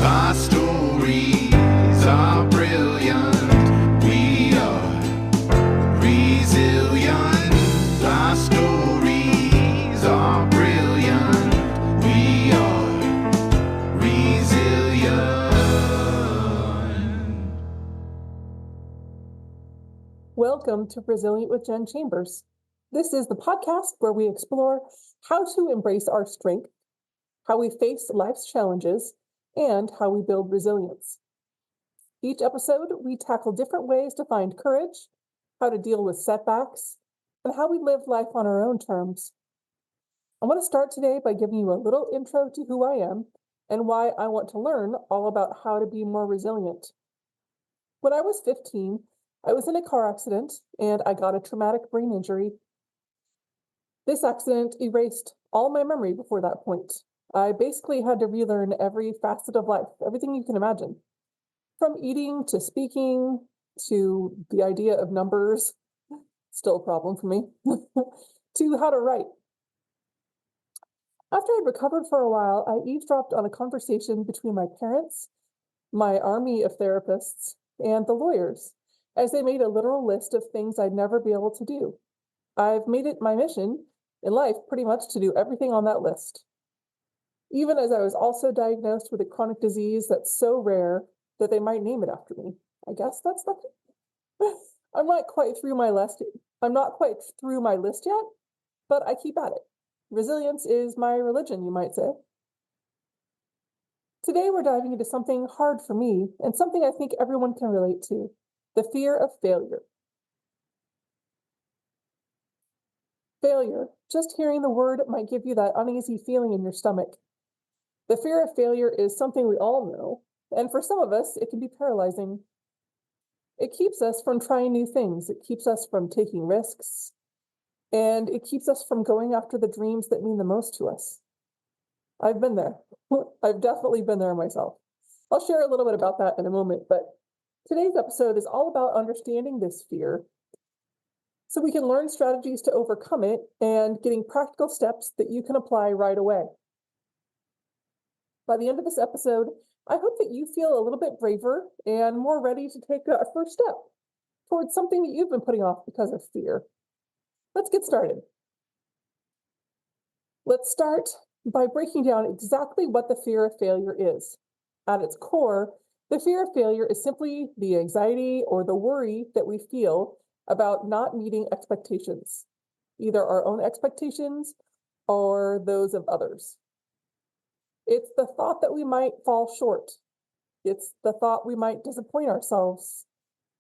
Our stories are brilliant. We are resilient. Our stories are brilliant. We are resilient. Welcome to Resilient with Jen Chambers. This is the podcast where we explore how to embrace our strength, how we face life's challenges, and how we build resilience. Each episode, we tackle different ways to find courage, how to deal with setbacks, and how we live life on our own terms. I want to start today by giving you a little intro to who I am and why I want to learn all about how to be more resilient. When I was 15, I was in a car accident and I got a traumatic brain injury. This accident erased all my memory before that point. I basically had to relearn every facet of life, everything you can imagine. From eating to speaking to the idea of numbers, still a problem for me, to how to write. After I'd recovered for a while, I eavesdropped on a conversation between my parents, my army of therapists, and the lawyers, as they made a literal list of things I'd never be able to do. I've made it my mission in life pretty much to do everything on that list. Even as I was also diagnosed with a chronic disease that's so rare that they might name it after me. I guess that's lucky. I'm not quite through my list yet, but I keep at it. Resilience is my religion, you might say. Today we're diving into something hard for me and something I think everyone can relate to, the fear of failure. Failure, just hearing the word might give you that uneasy feeling in your stomach. The fear of failure is something we all know, and for some of us, it can be paralyzing. It keeps us from trying new things. It keeps us from taking risks, and it keeps us from going after the dreams that mean the most to us. I've been there. I've definitely been there myself. I'll share a little bit about that in a moment, but today's episode is all about understanding this fear so we can learn strategies to overcome it and getting practical steps that you can apply right away. By the end of this episode, I hope that you feel a little bit braver and more ready to take a first step towards something that you've been putting off because of fear. Let's get started. Let's start by breaking down exactly what the fear of failure is. At its core, the fear of failure is simply the anxiety or the worry that we feel about not meeting expectations, either our own expectations or those of others. It's the thought that we might fall short. It's the thought we might disappoint ourselves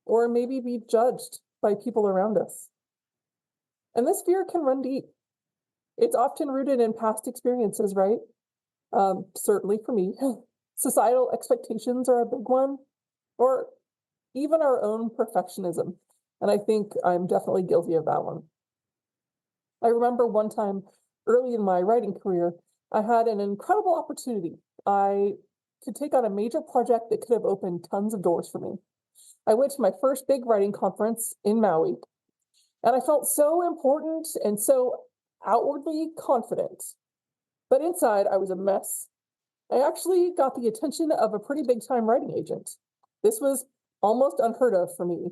or maybe be judged by people around us. And this fear can run deep. It's often rooted in past experiences, right? Certainly for me. Societal expectations are a big one, or even our own perfectionism. And I think I'm definitely guilty of that one. I remember one time early in my writing career, I had an incredible opportunity. I could take on a major project that could have opened tons of doors for me. I went to my first big writing conference in Maui, and I felt so important and so outwardly confident. But inside, I was a mess. I actually got the attention of a pretty big-time writing agent. This was almost unheard of for me.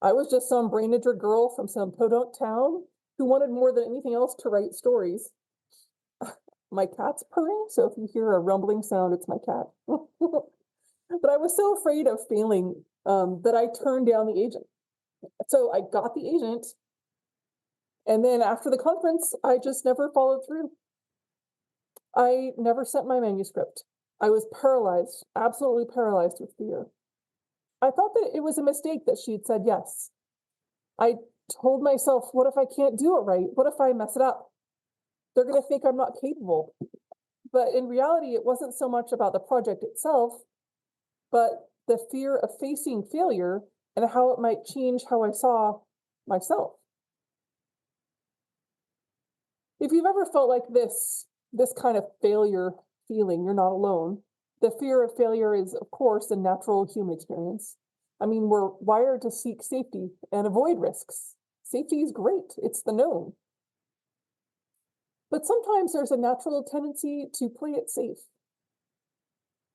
I was just some brain injured girl from some podunk town who wanted more than anything else to write stories. My cat's purring, so if you hear a rumbling sound, it's my cat. But I was so afraid of failing that I turned down the agent. So I got the agent, and then after the conference, I just never followed through. I never sent my manuscript. I was paralyzed, absolutely paralyzed with fear. I thought that it was a mistake that she'd said yes. I told myself, what if I can't do it right? What if I mess it up? They're going to think I'm not capable. But in reality, it wasn't so much about the project itself, but the fear of facing failure and how it might change how I saw myself. If you've ever felt like this kind of failure feeling, you're not alone. The fear of failure is, of course, a natural human experience. I mean, we're wired to seek safety and avoid risks. Safety is great. It's the known. But sometimes there's a natural tendency to play it safe.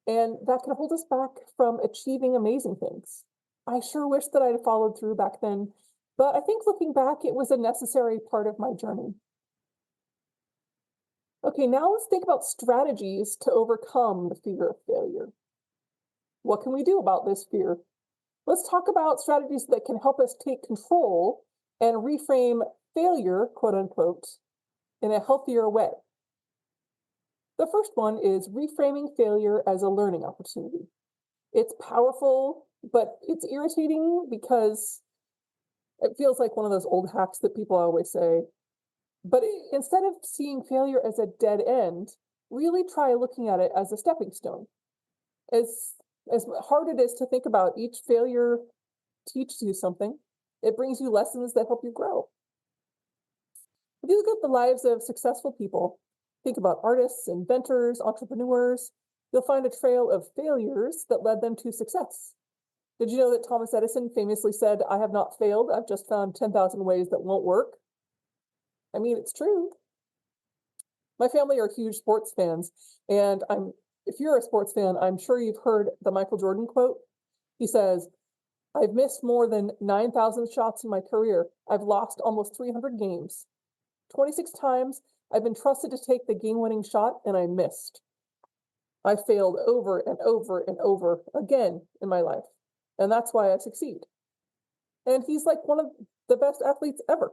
And that can hold us back from achieving amazing things. I sure wish that I'd followed through back then, but I think looking back, it was a necessary part of my journey. Okay, now let's think about strategies to overcome the fear of failure. What can we do about this fear? Let's talk about strategies that can help us take control and reframe failure, quote unquote, in a healthier way. The first one is reframing failure as a learning opportunity. It's powerful, but it's irritating because it feels like one of those old hacks that people always say. But instead of seeing failure as a dead end, really try looking at it as a stepping stone. As as hard it is to think about, each failure teaches you something. It brings you lessons that help you grow. If you look at the lives of successful people, think about artists, inventors, entrepreneurs, you'll find a trail of failures that led them to success. Did you know that Thomas Edison famously said, "I have not failed, I've just found 10,000 ways that won't work"? I mean, it's true. My family are huge sports fans, and if you're a sports fan, I'm sure you've heard the Michael Jordan quote. He says, "I've missed more than 9,000 shots in my career. I've lost almost 300 games. 26 times I've been trusted to take the game-winning shot and I missed. I failed over and over and over again in my life. And that's why I succeed." And he's like one of the best athletes ever.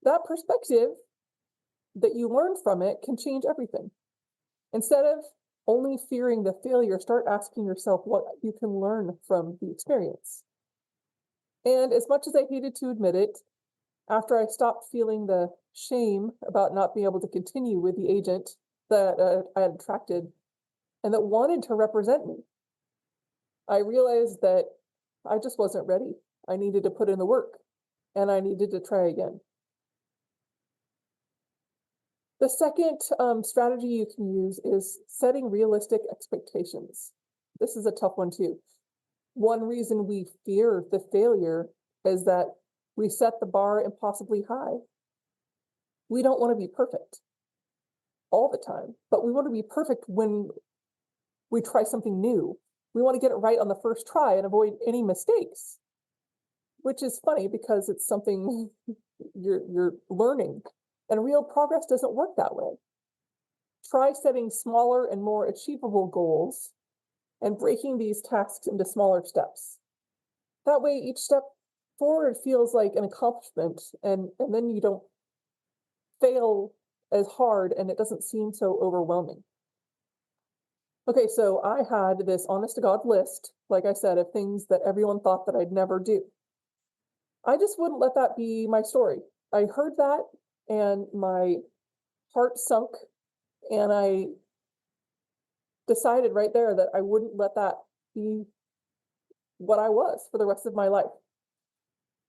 That perspective that you learn from it can change everything. Instead of only fearing the failure, start asking yourself what you can learn from the experience. And as much as I hated to admit it, after I stopped feeling the shame about not being able to continue with the agent that I had attracted and that wanted to represent me, I realized that I just wasn't ready. I needed to put in the work and I needed to try again. The second strategy you can use is setting realistic expectations. This is a tough one too. One reason we fear the failure is that we set the bar impossibly high. We don't want to be perfect all the time, but we want to be perfect when we try something new. We want to get it right on the first try and avoid any mistakes, which is funny because it's something you're learning, and real progress doesn't work that way. Try setting smaller and more achievable goals and breaking these tasks into smaller steps. That way, each step forward feels like an accomplishment, and then you don't fail as hard and it doesn't seem so overwhelming. Okay, so I had this honest to God list, like I said, of things that everyone thought that I'd never do. I just wouldn't let that be my story. I heard that and my heart sunk, and I decided right there that I wouldn't let that be what I was for the rest of my life.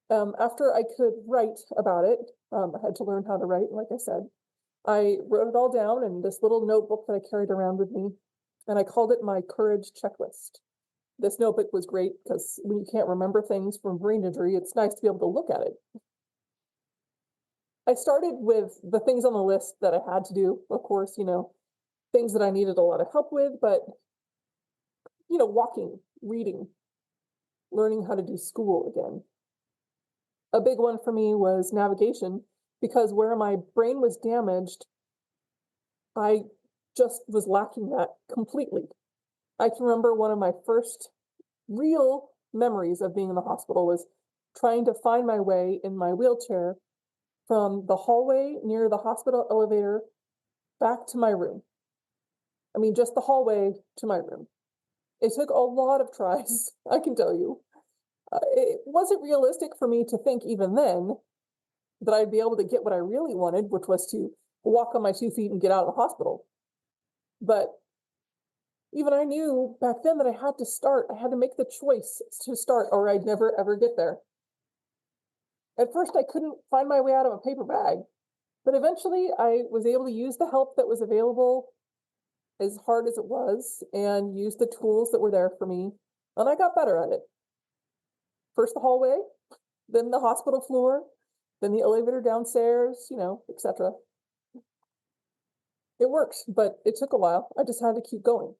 After I could write about it, I had to learn how to write, like I said. I wrote it all down in this little notebook that I carried around with me, and I called it my courage checklist. This notebook was great because when you can't remember things from brain injury, it's nice to be able to look at it. I started with the things on the list that I had to do, of course, things that I needed a lot of help with, but, walking, reading, learning how to do school again. A big one for me was navigation, because where my brain was damaged, I just was lacking that completely. I can remember one of my first real memories of being in the hospital was trying to find my way in my wheelchair from the hallway near the hospital elevator back to my room. I mean, just the hallway to my room. It took a lot of tries, I can tell you. It wasn't realistic for me to think even then that I'd be able to get what I really wanted, which was to walk on my 2 feet and get out of the hospital. But even I knew back then that I had to start. I had to make the choice to start, or I'd never ever get there. At first, I couldn't find my way out of a paper bag, but eventually I was able to use the help that was available, as hard as it was, and use the tools that were there for me, and I got better at it. First the hallway, then the hospital floor, then the elevator downstairs, etc. It worked, but it took a while. I just had to keep going.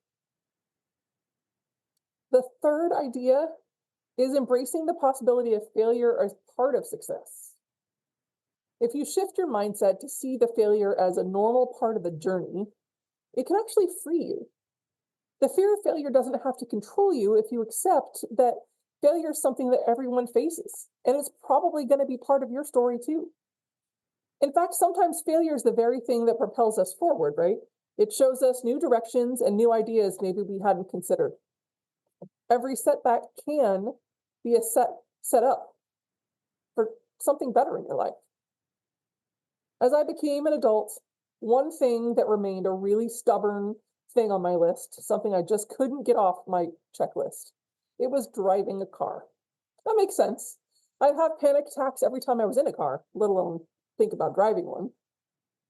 The third idea is embracing the possibility of failure as part of success. If you shift your mindset to see the failure as a normal part of the journey, it can actually free you. The fear of failure doesn't have to control you if you accept that failure is something that everyone faces, and it's probably going to be part of your story too. In fact, sometimes failure is the very thing that propels us forward, right? It shows us new directions and new ideas maybe we hadn't considered. Every setback can be a set up for something better in your life. As I became an adult, one thing that remained a really stubborn thing on my list, something I just couldn't get off my checklist, it was driving a car. That makes sense. I'd have panic attacks every time I was in a car, let alone think about driving one.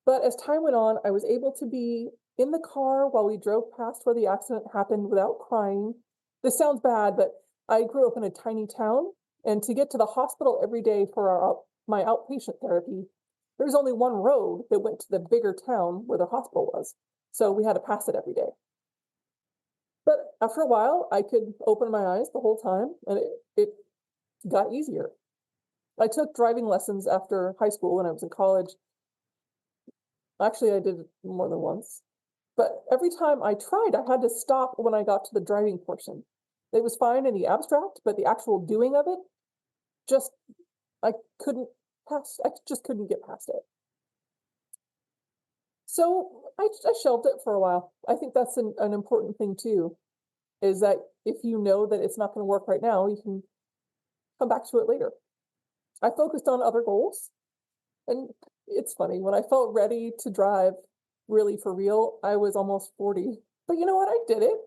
But as time went on, I was able to be in the car while we drove past where the accident happened without crying. This sounds bad, but I grew up in a tiny town, and to get to the hospital every day for my outpatient therapy, there's only one road that went to the bigger town where the hospital was. So we had to pass it every day. But after a while, I could open my eyes the whole time, and it got easier. I took driving lessons after high school when I was in college. Actually, I did it more than once. But every time I tried, I had to stop when I got to the driving portion. It was fine in the abstract, but the actual doing of it, just, I just couldn't get past it. So I shelved it for a while. I think that's an important thing too, is that if you know that it's not going to work right now, you can come back to it later. I focused on other goals. And it's funny, when I felt ready to drive really for real, I was almost 40. But you know what? I did it.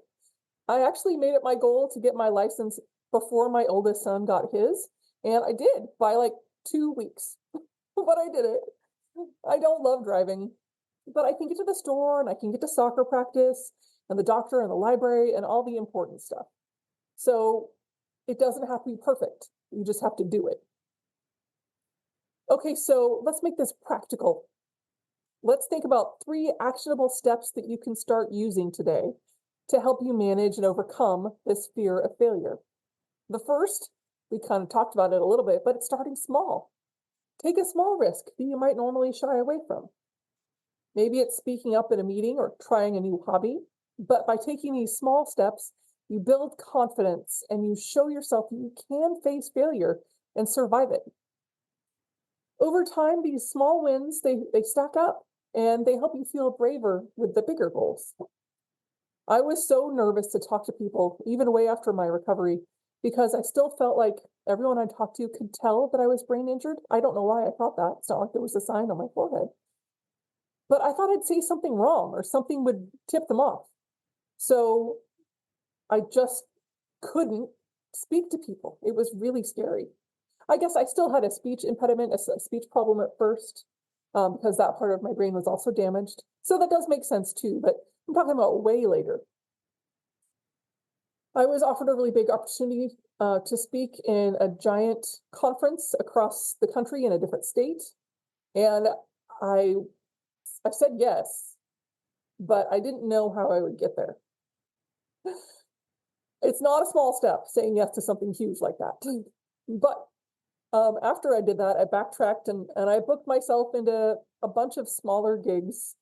I actually made it my goal to get my license before my oldest son got his. And I did by like 2 weeks. But I did it. I don't love driving, but I can get to the store and I can get to soccer practice and the doctor and the library and all the important stuff. So it doesn't have to be perfect. You just have to do it. Okay, so let's make this practical. Let's think about 3 actionable steps that you can start using today to help you manage and overcome this fear of failure. The first, we kind of talked about it a little bit, but it's starting small. Take a small risk that you might normally shy away from. Maybe it's speaking up in a meeting or trying a new hobby, but by taking these small steps, you build confidence and you show yourself you can face failure and survive it. Over time, these small wins, they stack up and they help you feel braver with the bigger goals. I was so nervous to talk to people, even way after my recovery, because I still felt like everyone I talked to could tell that I was brain injured. I don't know why I thought that. It's not like there was a sign on my forehead. But I thought I'd say something wrong or something would tip them off. So I just couldn't speak to people. It was really scary. I guess I still had a speech impediment, a speech problem at first, because that part of my brain was also damaged. So that does make sense too, but I'm talking about way later. I was offered a really big opportunity to speak in a giant conference across the country in a different state. And I said yes, but I didn't know how I would get there. It's not a small step saying yes to something huge like that. But after I did that, I backtracked and I booked myself into a bunch of smaller gigs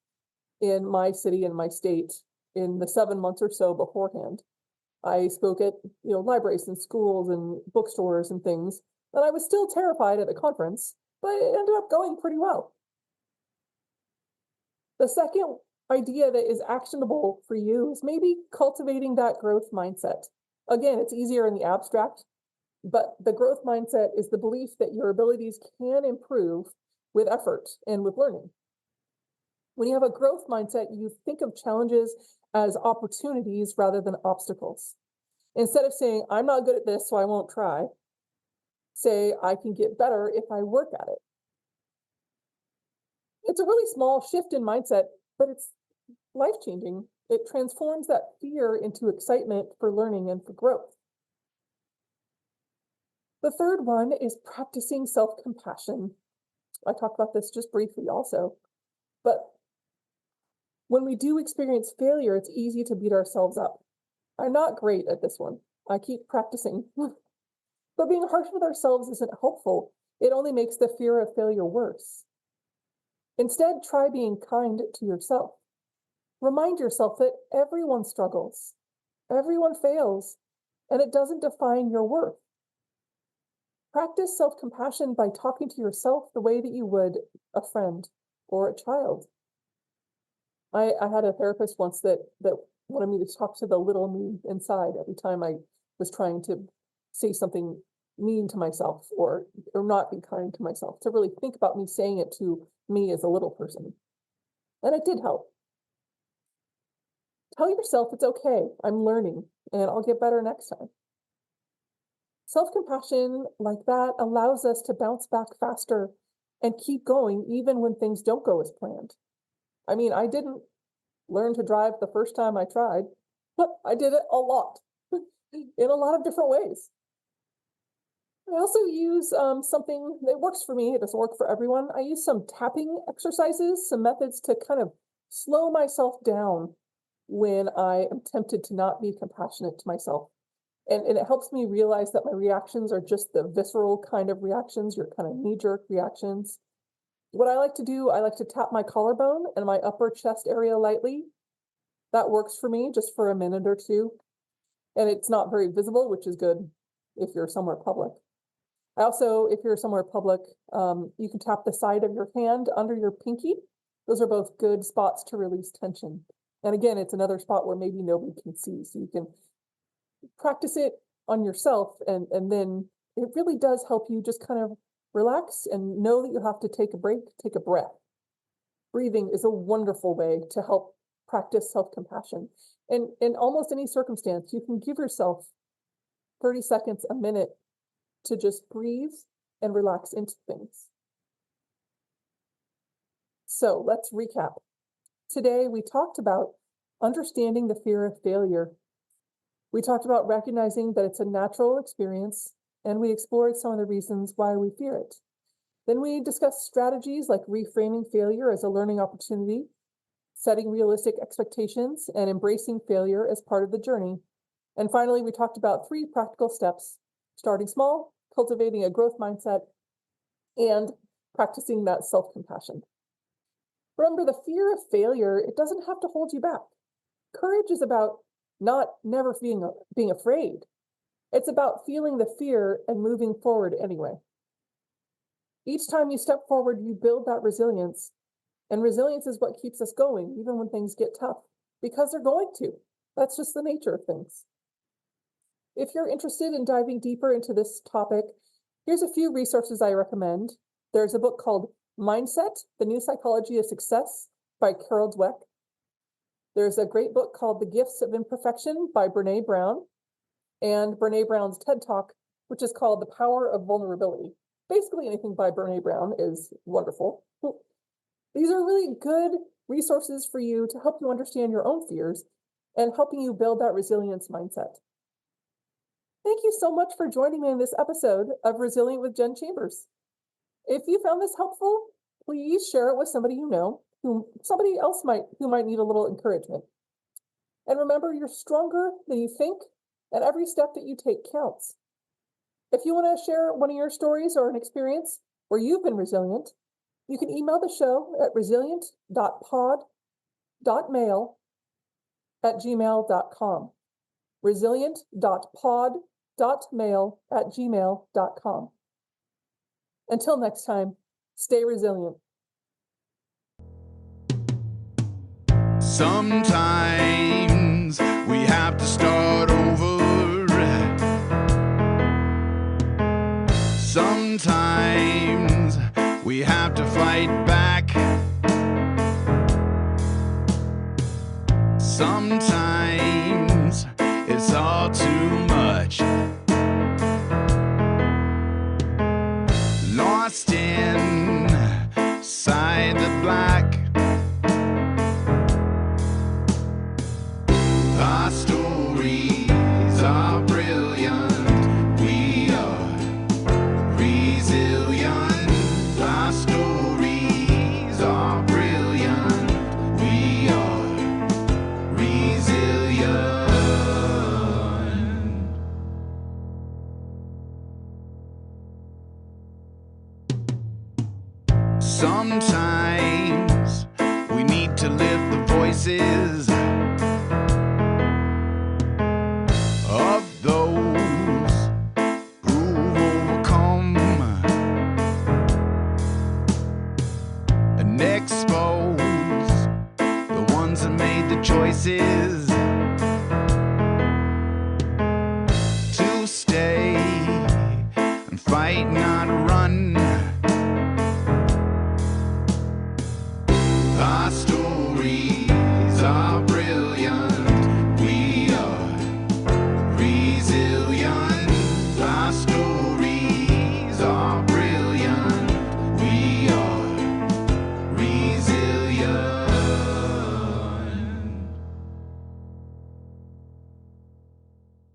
in my city and my state in the 7 months or so beforehand. I spoke at libraries and schools and bookstores and things, and I was still terrified at the conference, but it ended up going pretty well. The second idea that is actionable for you is maybe cultivating that growth mindset. Again, it's easier in the abstract, but the growth mindset is the belief that your abilities can improve with effort and with learning. When you have a growth mindset, you think of challenges as opportunities rather than obstacles. Instead of saying, I'm not good at this, so I won't try, say, I can get better if I work at it. It's a really small shift in mindset, but it's life-changing. It transforms that fear into excitement for learning and for growth. The third one is practicing self-compassion. I talked about this just briefly also, but when we do experience failure, it's easy to beat ourselves up. I'm not great at this one. I keep practicing. But being harsh with ourselves isn't helpful. It only makes the fear of failure worse. Instead, try being kind to yourself. Remind yourself that everyone struggles, everyone fails, and it doesn't define your worth. Practice self-compassion by talking to yourself the way that you would a friend or a child. I had a therapist once that wanted me to talk to the little me inside every time I was trying to say something mean to myself or not be kind to myself, to really think about me saying it to me as a little person. And it did help. Tell yourself it's okay, I'm learning, and I'll get better next time. Self-compassion like that allows us to bounce back faster and keep going even when things don't go as planned. I mean, I didn't learn to drive the first time I tried, but I did it a lot in a lot of different ways. I also use something that works for me. It doesn't work for everyone. I use some tapping exercises, some methods to kind of slow myself down when I am tempted to not be compassionate to myself. And it helps me realize that my reactions are just the visceral kind of reactions, your kind of knee-jerk reactions. What I like to do, I like to tap my collarbone and my upper chest area lightly. That works for me just for a minute or two. And it's not very visible, which is good if you're somewhere public. I also, if you're somewhere public, you can tap the side of your hand under your pinky. Those are both good spots to release tension. And again, it's another spot where maybe nobody can see. So you can practice it on yourself, and then it really does help you just kind of relax and know that you have to take a break, take a breath. Breathing is a wonderful way to help practice self-compassion. And in almost any circumstance, you can give yourself 30 seconds, a minute to just breathe and relax into things. So let's recap. Today, we talked about understanding the fear of failure. We talked about recognizing that it's a natural experience, and we explored some of the reasons why we fear it. Then we discussed strategies like reframing failure as a learning opportunity, setting realistic expectations, and embracing failure as part of the journey. And finally, we talked about 3 practical steps: starting small, cultivating a growth mindset, and practicing that self-compassion. Remember, the fear of failure, it doesn't have to hold you back. Courage is about never being afraid. It's about feeling the fear and moving forward anyway. Each time you step forward, you build that resilience. And resilience is what keeps us going, even when things get tough, because they're going to. That's just the nature of things. If you're interested in diving deeper into this topic, here's a few resources I recommend. There's a book called Mindset, The New Psychology of Success by Carol Dweck. There's a great book called The Gifts of Imperfection by Brené Brown, and Brené Brown's TED Talk, which is called The Power of Vulnerability. Basically anything by Brené Brown is wonderful. These are really good resources for you to help you understand your own fears and helping you build that resilience mindset. Thank you so much for joining me in this episode of Resilient with Jen Chambers. If you found this helpful, please share it with somebody you know, somebody else who might need a little encouragement. And remember, you're stronger than you think, and every step that you take counts. If you want to share one of your stories or an experience where you've been resilient, you can email the show at resilient.pod.mail@gmail.com. resilient.pod.mail@gmail.com. Until next time, stay resilient. Sometimes we have to start over. Sometimes we have to fight back. Sometimes it's all too much. Lost inside the black. Our stories are brilliant. We are resilient. Our stories are brilliant. We are resilient. Sometimes we need to lift the voices of those who've overcome and expose the ones that made the choices to stay and fight